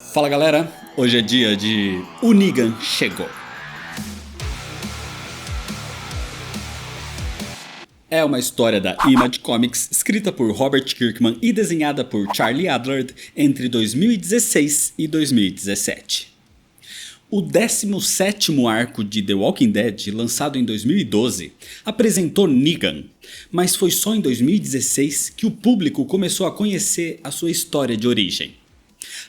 Fala galera, hoje é dia de O Negan Chegou. É uma história da Image Comics, escrita por Robert Kirkman e desenhada por Charlie Adlard entre 2016 e 2017. O 17º arco de The Walking Dead, lançado em 2012, apresentou Negan, mas foi só em 2016 que o público começou a conhecer a sua história de origem.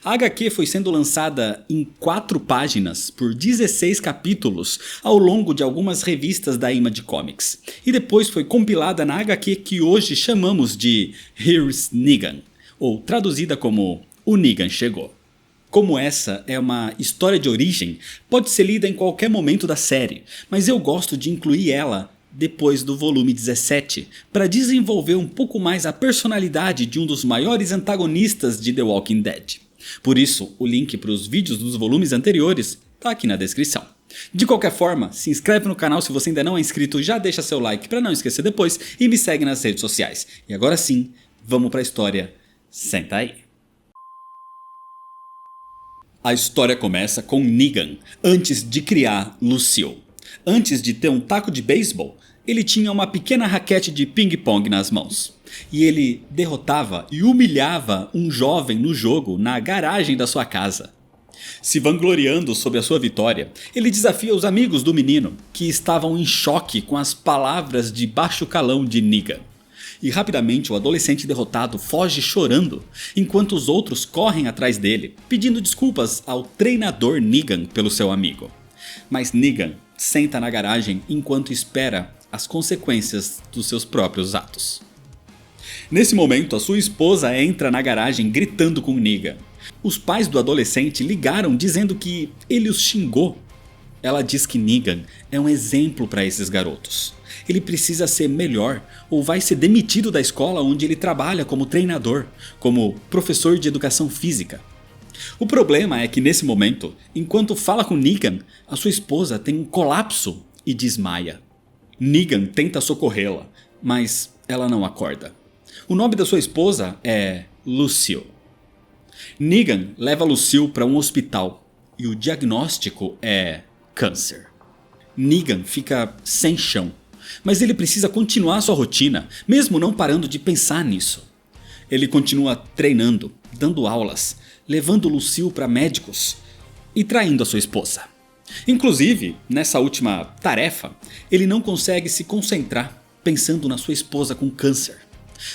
A HQ foi sendo lançada em 4 páginas por 16 capítulos ao longo de algumas revistas da Image Comics, e depois foi compilada na HQ que hoje chamamos de Here's Negan, ou traduzida como O Negan Chegou. Como essa é uma história de origem, pode ser lida em qualquer momento da série, mas eu gosto de incluir ela depois do volume 17, para desenvolver um pouco mais a personalidade de um dos maiores antagonistas de The Walking Dead. Por isso, o link para os vídeos dos volumes anteriores está aqui na descrição. De qualquer forma, se inscreve no canal se você ainda não é inscrito, já deixa seu like para não esquecer depois e me segue nas redes sociais. E agora sim, vamos para a história. Senta aí. A história começa com Negan, antes de criar Lucille. Antes de ter um taco de beisebol, ele tinha uma pequena raquete de ping-pong nas mãos. E ele derrotava e humilhava um jovem no jogo na garagem da sua casa. Se vangloriando sobre a sua vitória, ele desafia os amigos do menino, que estavam em choque com as palavras de baixo calão de Negan. E rapidamente o adolescente derrotado foge chorando, enquanto os outros correm atrás dele, pedindo desculpas ao treinador Negan pelo seu amigo. Mas Negan senta na garagem enquanto espera as consequências dos seus próprios atos. Nesse momento, a sua esposa entra na garagem gritando com Negan. Os pais do adolescente ligaram dizendo que ele os xingou. Ela diz que Negan é um exemplo para esses garotos. Ele precisa ser melhor ou vai ser demitido da escola onde ele trabalha como treinador, como professor de educação física. O problema é que nesse momento, enquanto fala com Negan, a sua esposa tem um colapso e desmaia. Negan tenta socorrê-la, mas ela não acorda. O nome da sua esposa é Lucille. Negan leva Lucille para um hospital e o diagnóstico é câncer. Negan fica sem chão, mas ele precisa continuar sua rotina, mesmo não parando de pensar nisso. Ele continua treinando, dando aulas, levando Lucille para médicos e traindo a sua esposa. Inclusive, nessa última tarefa, ele não consegue se concentrar pensando na sua esposa com câncer.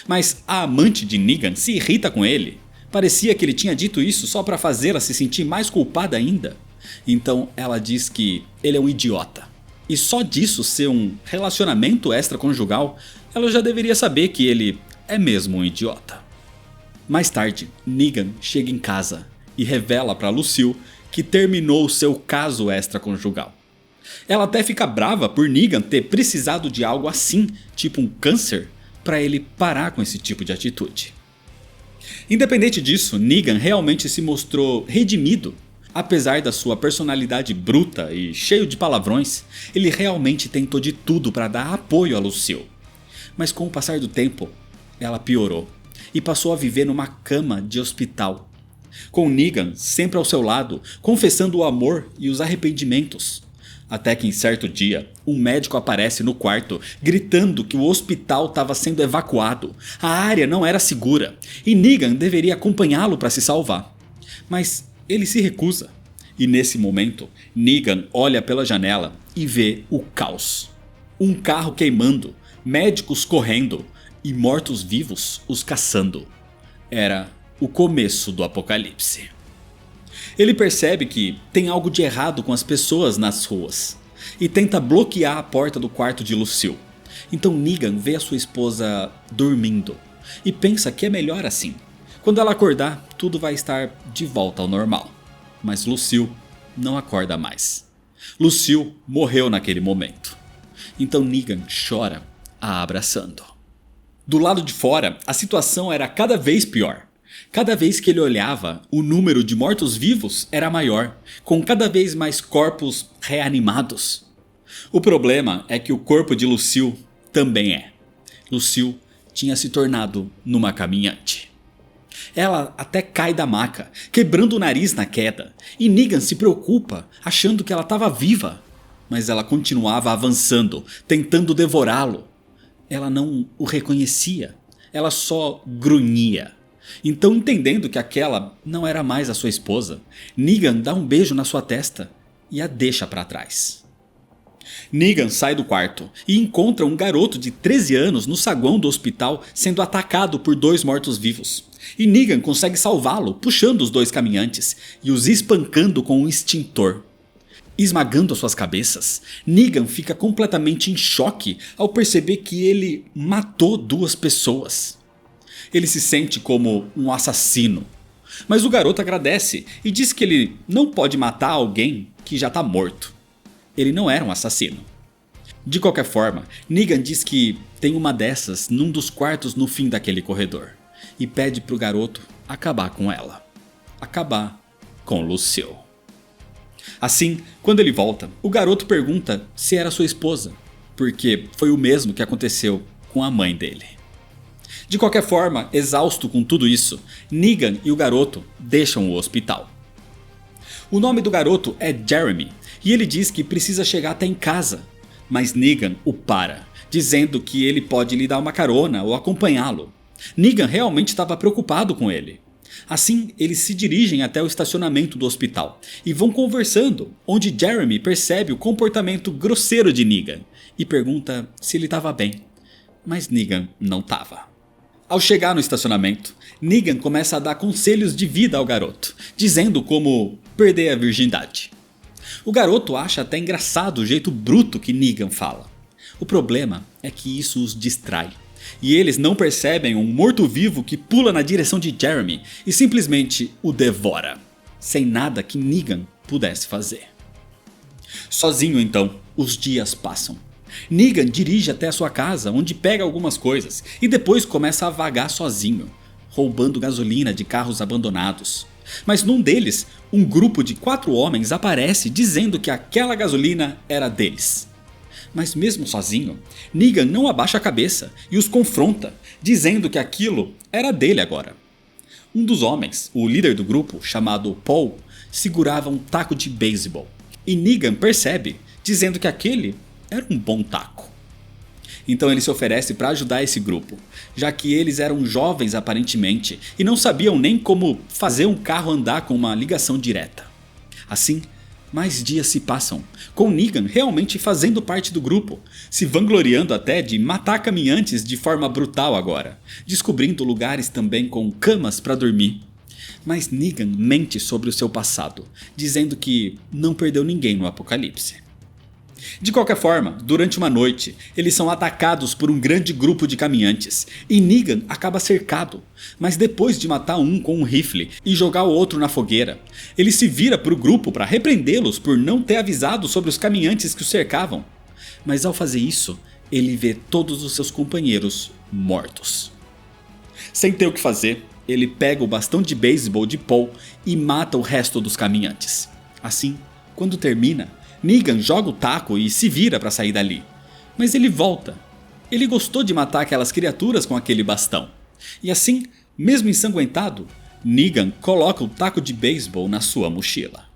Mas a amante de Negan se irrita com ele. Parecia que ele tinha dito isso só para fazê-la se sentir mais culpada ainda. Então ela diz que ele é um idiota. E só disso ser um relacionamento extraconjugal, ela já deveria saber que ele é mesmo um idiota. Mais tarde, Negan chega em casa e revela para Lucille que terminou seu caso extraconjugal. Ela até fica brava por Negan ter precisado de algo assim, tipo um câncer, para ele parar com esse tipo de atitude. Independente disso, Negan realmente se mostrou redimido. Apesar da sua personalidade bruta e cheio de palavrões, ele realmente tentou de tudo para dar apoio a Lucille. Mas com o passar do tempo, ela piorou e passou a viver numa cama de hospital, com Negan sempre ao seu lado, confessando o amor e os arrependimentos. Até que em certo dia, um médico aparece no quarto, gritando que o hospital estava sendo evacuado, a área não era segura e Negan deveria acompanhá-lo para se salvar. Mas ele se recusa, e nesse momento, Negan olha pela janela e vê o caos. Um carro queimando, médicos correndo e mortos-vivos os caçando. Era o começo do apocalipse. Ele percebe que tem algo de errado com as pessoas nas ruas e tenta bloquear a porta do quarto de Lucille. Então Negan vê a sua esposa dormindo e pensa que é melhor assim. Quando ela acordar, tudo vai estar de volta ao normal. Mas Lucille não acorda mais. Lucille morreu naquele momento. Então Negan chora a abraçando. Do lado de fora, a situação era cada vez pior. Cada vez que ele olhava, o número de mortos-vivos era maior, com cada vez mais corpos reanimados. O problema é que o corpo de Lucille também é. Lucille tinha se tornado numa caminhante. Ela até cai da maca, quebrando o nariz na queda, e Negan se preocupa, achando que ela estava viva. Mas ela continuava avançando, tentando devorá-lo. Ela não o reconhecia, ela só grunhia. Então, entendendo que aquela não era mais a sua esposa, Negan dá um beijo na sua testa e a deixa para trás. Negan sai do quarto e encontra um garoto de 13 anos no saguão do hospital sendo atacado por 2 mortos-vivos. E Negan consegue salvá-lo puxando os 2 caminhantes e os espancando com um extintor. Esmagando as suas cabeças, Negan fica completamente em choque ao perceber que ele matou 2 pessoas. Ele se sente como um assassino. Mas o garoto agradece e diz que ele não pode matar alguém que já está morto. Ele não era um assassino. De qualquer forma, Negan diz que tem uma dessas num dos quartos no fim daquele corredor. E pede pro garoto acabar com ela. Acabar com Lucille. Assim, quando ele volta, o garoto pergunta se era sua esposa. Porque foi o mesmo que aconteceu com a mãe dele. De qualquer forma, exausto com tudo isso, Negan e o garoto deixam o hospital. O nome do garoto é Jeremy e ele diz que precisa chegar até em casa. Mas Negan o para, dizendo que ele pode lhe dar uma carona ou acompanhá-lo. Negan realmente estava preocupado com ele. Assim, eles se dirigem até o estacionamento do hospital e vão conversando, onde Jeremy percebe o comportamento grosseiro de Negan e pergunta se ele estava bem. Mas Negan não estava. Ao chegar no estacionamento, Negan começa a dar conselhos de vida ao garoto, dizendo como perder a virgindade. O garoto acha até engraçado o jeito bruto que Negan fala. O problema é que isso os distrai, e eles não percebem um morto-vivo que pula na direção de Jeremy e simplesmente o devora, sem nada que Negan pudesse fazer. Sozinho então, os dias passam. Negan dirige até a sua casa, onde pega algumas coisas e depois começa a vagar sozinho, roubando gasolina de carros abandonados. Mas num deles, um grupo de 4 homens aparece dizendo que aquela gasolina era deles. Mas mesmo sozinho, Negan não abaixa a cabeça e os confronta, dizendo que aquilo era dele agora. Um dos homens, o líder do grupo, chamado Paul, segurava um taco de beisebol. E Negan percebe, dizendo que aquele era um bom taco. Então ele se oferece para ajudar esse grupo, já que eles eram jovens aparentemente e não sabiam nem como fazer um carro andar com uma ligação direta. Assim, mais dias se passam, com Negan realmente fazendo parte do grupo, se vangloriando até de matar caminhantes de forma brutal agora, descobrindo lugares também com camas para dormir. Mas Negan mente sobre o seu passado, dizendo que não perdeu ninguém no apocalipse. De qualquer forma, durante uma noite, eles são atacados por um grande grupo de caminhantes e Negan acaba cercado, mas depois de matar um com um rifle e jogar o outro na fogueira, ele se vira para o grupo para repreendê-los por não ter avisado sobre os caminhantes que o cercavam. Mas ao fazer isso, ele vê todos os seus companheiros mortos. Sem ter o que fazer, ele pega o bastão de beisebol de Paul e mata o resto dos caminhantes. Assim, quando termina, Negan joga o taco e se vira para sair dali. Mas ele volta. Ele gostou de matar aquelas criaturas com aquele bastão. E assim, mesmo ensanguentado, Negan coloca o taco de beisebol na sua mochila.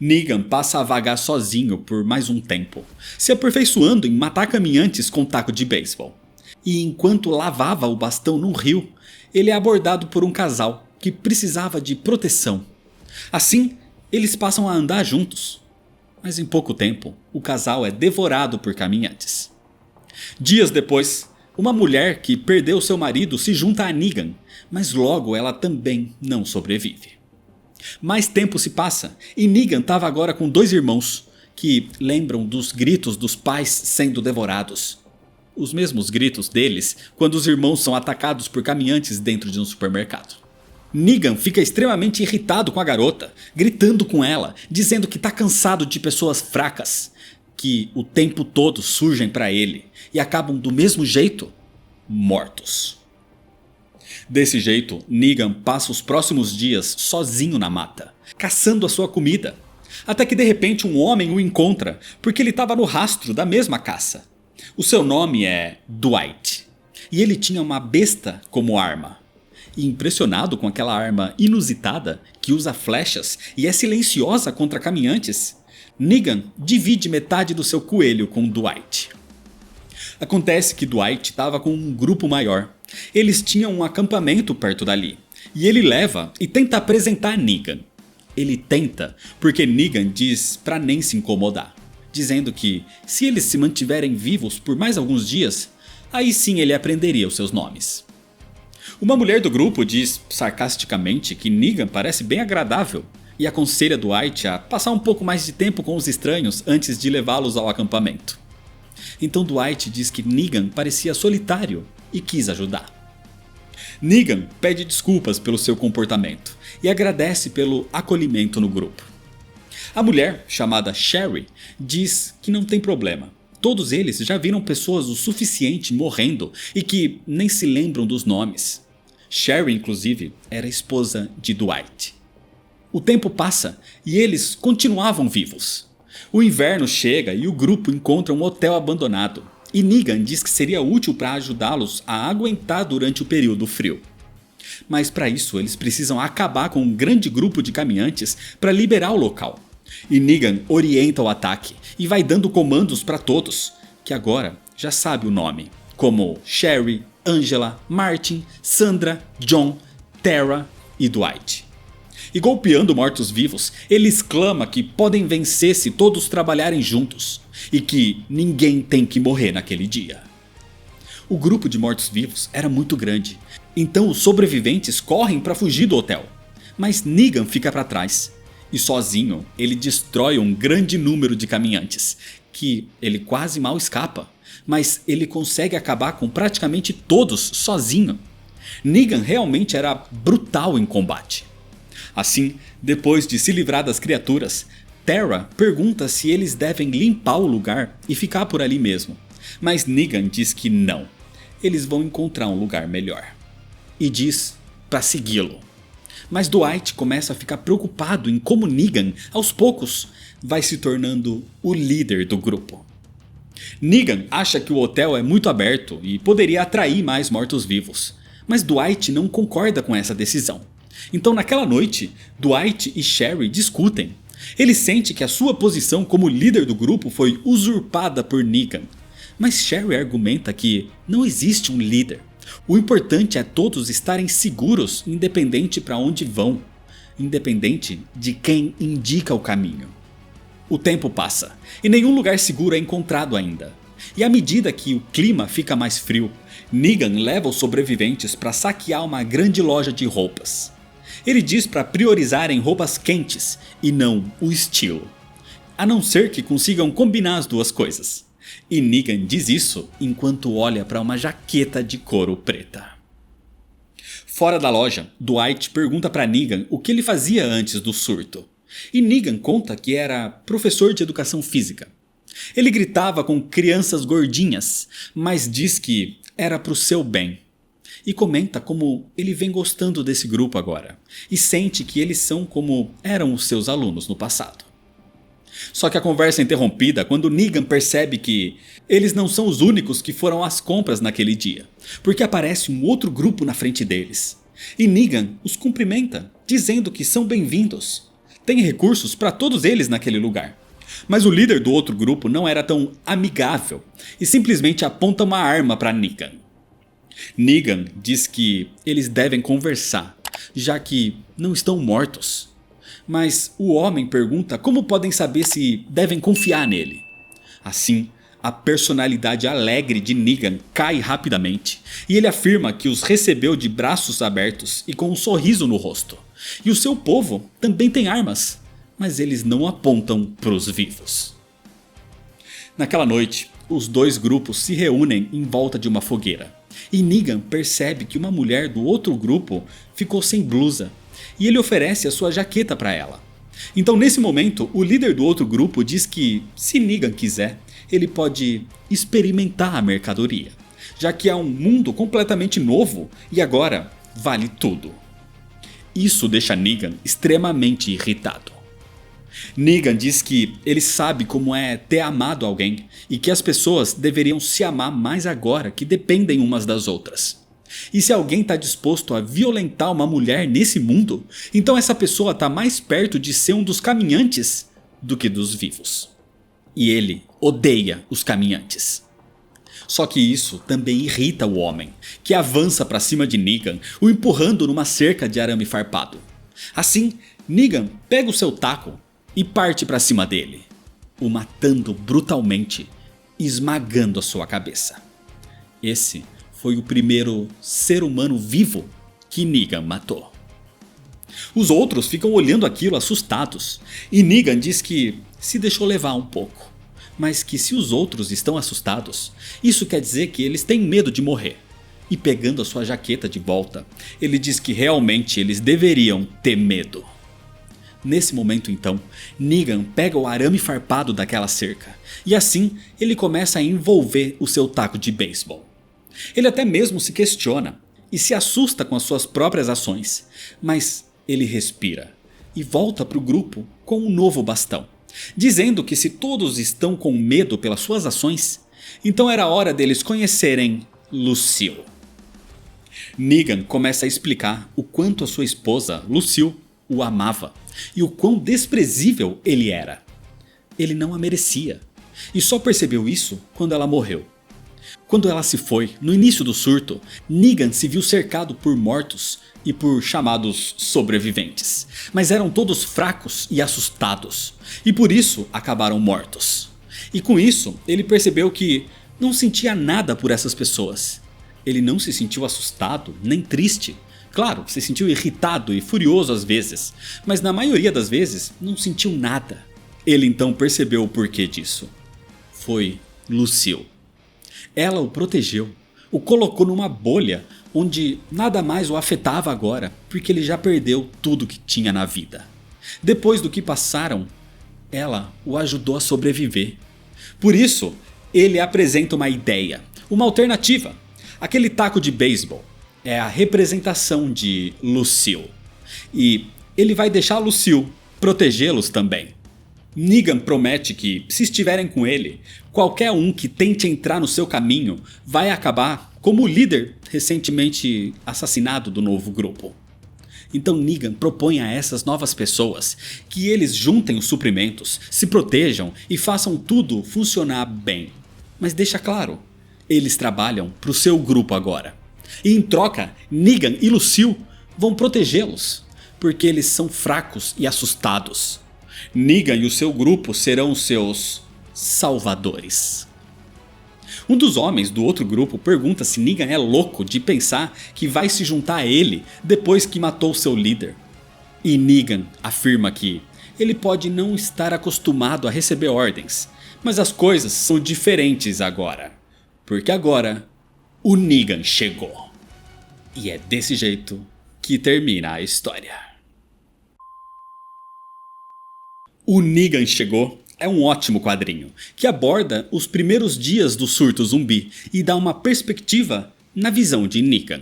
Negan passa a vagar sozinho por mais um tempo, se aperfeiçoando em matar caminhantes com taco de beisebol. E enquanto lavava o bastão num rio, ele é abordado por um casal que precisava de proteção. Assim, eles passam a andar juntos. Mas em pouco tempo, o casal é devorado por caminhantes. Dias depois, uma mulher que perdeu seu marido se junta a Negan, mas logo ela também não sobrevive. Mais tempo se passa e Negan estava agora com 2 irmãos, que lembram dos gritos dos pais sendo devorados. Os mesmos gritos deles quando os irmãos são atacados por caminhantes dentro de um supermercado. Negan fica extremamente irritado com a garota, gritando com ela, dizendo que está cansado de pessoas fracas, que o tempo todo surgem para ele e acabam do mesmo jeito, mortos. Desse jeito, Negan passa os próximos dias sozinho na mata, caçando a sua comida, até que de repente um homem o encontra porque ele estava no rastro da mesma caça. O seu nome é Dwight, e ele tinha uma besta como arma. E impressionado com aquela arma inusitada que usa flechas e é silenciosa contra caminhantes, Negan divide metade do seu coelho com Dwight. Acontece que Dwight estava com um grupo maior. Eles tinham um acampamento perto dali. E ele leva e tenta apresentar Negan. Ele tenta porque Negan diz pra nem se incomodar, dizendo que se eles se mantiverem vivos por mais alguns dias, aí sim ele aprenderia os seus nomes. Uma mulher do grupo diz sarcasticamente que Negan parece bem agradável e aconselha Dwight a passar um pouco mais de tempo com os estranhos antes de levá-los ao acampamento. Então Dwight diz que Negan parecia solitário e quis ajudar. Negan pede desculpas pelo seu comportamento e agradece pelo acolhimento no grupo. A mulher, chamada Sherry, diz que não tem problema. Todos eles já viram pessoas o suficiente morrendo e que nem se lembram dos nomes. Sherry, inclusive, era esposa de Dwight. O tempo passa e eles continuavam vivos. O inverno chega e o grupo encontra um hotel abandonado. E Negan diz que seria útil para ajudá-los a aguentar durante o período frio. Mas para isso eles precisam acabar com um grande grupo de caminhantes para liberar o local. E Negan orienta o ataque e vai dando comandos para todos, que agora já sabe o nome, como Sherry, Angela, Martin, Sandra, John, Tara e Dwight. E golpeando mortos-vivos, ele exclama que podem vencer se todos trabalharem juntos. E que ninguém tem que morrer naquele dia. O grupo de mortos-vivos era muito grande, então os sobreviventes correm para fugir do hotel. Mas Negan fica para trás, e sozinho ele destrói um grande número de caminhantes, que ele quase mal escapa, mas ele consegue acabar com praticamente todos sozinho. Negan realmente era brutal em combate. Assim, depois de se livrar das criaturas, Tara pergunta se eles devem limpar o lugar e ficar por ali mesmo, mas Negan diz que não, eles vão encontrar um lugar melhor. E diz para segui-lo. Mas Dwight começa a ficar preocupado em como Negan, aos poucos, vai se tornando o líder do grupo. Negan acha que o hotel é muito aberto e poderia atrair mais mortos-vivos, mas Dwight não concorda com essa decisão. Então naquela noite, Dwight e Sherry discutem. Ele sente que a sua posição como líder do grupo foi usurpada por Negan. Mas Sherry argumenta que não existe um líder. O importante é todos estarem seguros, independente para onde vão. Independente de quem indica o caminho. O tempo passa e nenhum lugar seguro é encontrado ainda. E à medida que o clima fica mais frio, Negan leva os sobreviventes para saquear uma grande loja de roupas. Ele diz para priorizarem roupas quentes e não o estilo, a não ser que consigam combinar as duas coisas. E Negan diz isso enquanto olha para uma jaqueta de couro preta. Fora da loja, Dwight pergunta para Negan o que ele fazia antes do surto. E Negan conta que era professor de educação física. Ele gritava com crianças gordinhas, mas diz que era pro seu bem. E comenta como ele vem gostando desse grupo agora, e sente que eles são como eram os seus alunos no passado. Só que a conversa é interrompida quando Negan percebe que eles não são os únicos que foram às compras naquele dia, porque aparece um outro grupo na frente deles. E Negan os cumprimenta, dizendo que são bem-vindos. Tem recursos para todos eles naquele lugar. Mas o líder do outro grupo não era tão amigável e simplesmente aponta uma arma para Negan. Negan diz que eles devem conversar, já que não estão mortos. Mas o homem pergunta como podem saber se devem confiar nele. Assim, a personalidade alegre de Negan cai rapidamente e ele afirma que os recebeu de braços abertos e com um sorriso no rosto. E o seu povo também tem armas, mas eles não apontam para os vivos. Naquela noite, os dois grupos se reúnem em volta de uma fogueira. E Negan percebe que uma mulher do outro grupo ficou sem blusa e ele oferece a sua jaqueta para ela. Então nesse momento o líder do outro grupo diz que se Negan quiser ele pode experimentar a mercadoria, já que é um mundo completamente novo e agora vale tudo. Isso deixa Negan extremamente irritado. Negan diz que ele sabe como é ter amado alguém e que as pessoas deveriam se amar mais agora que dependem umas das outras. E se alguém está disposto a violentar uma mulher nesse mundo, então essa pessoa está mais perto de ser um dos caminhantes do que dos vivos. E ele odeia os caminhantes. Só que isso também irrita o homem, que avança para cima de Negan, o empurrando numa cerca de arame farpado. Assim, Negan pega o seu taco e parte para cima dele, o matando brutalmente, esmagando a sua cabeça. Esse foi o primeiro ser humano vivo que Negan matou. Os outros ficam olhando aquilo assustados, e Negan diz que se deixou levar um pouco, mas que se os outros estão assustados, isso quer dizer que eles têm medo de morrer. E pegando a sua jaqueta de volta, ele diz que realmente eles deveriam ter medo. Nesse momento então, Negan pega o arame farpado daquela cerca, e assim ele começa a envolver o seu taco de beisebol. Ele até mesmo se questiona e se assusta com as suas próprias ações, mas ele respira e volta para o grupo com um novo bastão, dizendo que se todos estão com medo pelas suas ações, então era hora deles conhecerem Lucille. Negan começa a explicar o quanto a sua esposa, Lucille, o amava e o quão desprezível ele era. Ele não a merecia e só percebeu isso quando ela morreu. Quando ela se foi, no início do surto, Negan se viu cercado por mortos e por chamados sobreviventes, mas eram todos fracos e assustados, e por isso acabaram mortos. E com isso, ele percebeu que não sentia nada por essas pessoas. Ele não se sentiu assustado, nem triste. Claro, se sentiu irritado e furioso às vezes, mas na maioria das vezes não sentiu nada. Ele então percebeu o porquê disso. Foi Lucille. Ela o protegeu, o colocou numa bolha onde nada mais o afetava agora, porque ele já perdeu tudo que tinha na vida. Depois do que passaram, ela o ajudou a sobreviver. Por isso, ele apresenta uma ideia, uma alternativa. Aquele taco de beisebol é a representação de Lucille. E ele vai deixar Lucille protegê-los também. Negan promete que, se estiverem com ele, qualquer um que tente entrar no seu caminho vai acabar como o líder recentemente assassinado do novo grupo. Então Negan propõe a essas novas pessoas que eles juntem os suprimentos, se protejam e façam tudo funcionar bem. Mas deixa claro, eles trabalham para o seu grupo agora. E em troca, Negan e Lucille vão protegê-los, porque eles são fracos e assustados. Negan e o seu grupo serão seus salvadores. Um dos homens do outro grupo pergunta se Negan é louco de pensar que vai se juntar a ele depois que matou seu líder. E Negan afirma que ele pode não estar acostumado a receber ordens, mas as coisas são diferentes agora, porque agora o Negan chegou. E é desse jeito que termina a história. O Negan Chegou é um ótimo quadrinho, que aborda os primeiros dias do surto zumbi e dá uma perspectiva na visão de Negan.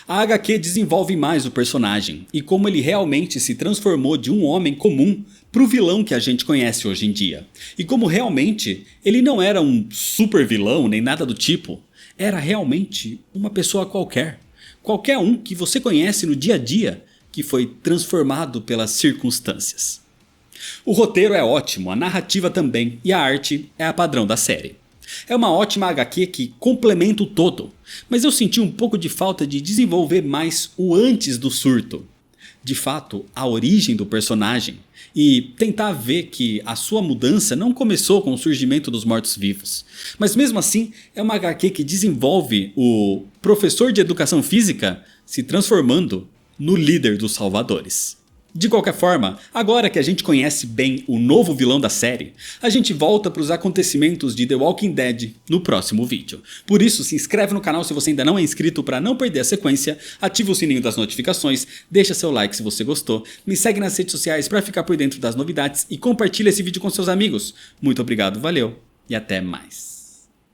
A HQ desenvolve mais o personagem e como ele realmente se transformou de um homem comum para o vilão que a gente conhece hoje em dia. E como realmente ele não era um super vilão nem nada do tipo, era realmente uma pessoa qualquer. Qualquer um que você conhece no dia a dia que foi transformado pelas circunstâncias. O roteiro é ótimo, a narrativa também e a arte é a padrão da série. É uma ótima HQ que complementa o todo, mas eu senti um pouco de falta de desenvolver mais o antes do surto. De fato, a origem do personagem e tentar ver que a sua mudança não começou com o surgimento dos mortos-vivos. Mas mesmo assim, é uma HQ que desenvolve o professor de educação física se transformando no líder dos salvadores. De qualquer forma, agora que a gente conhece bem o novo vilão da série, a gente volta para os acontecimentos de The Walking Dead no próximo vídeo. Por isso, se inscreve no canal se você ainda não é inscrito para não perder a sequência, ativa o sininho das notificações, deixa seu like se você gostou, me segue nas redes sociais para ficar por dentro das novidades e compartilha esse vídeo com seus amigos. Muito obrigado, valeu e até mais.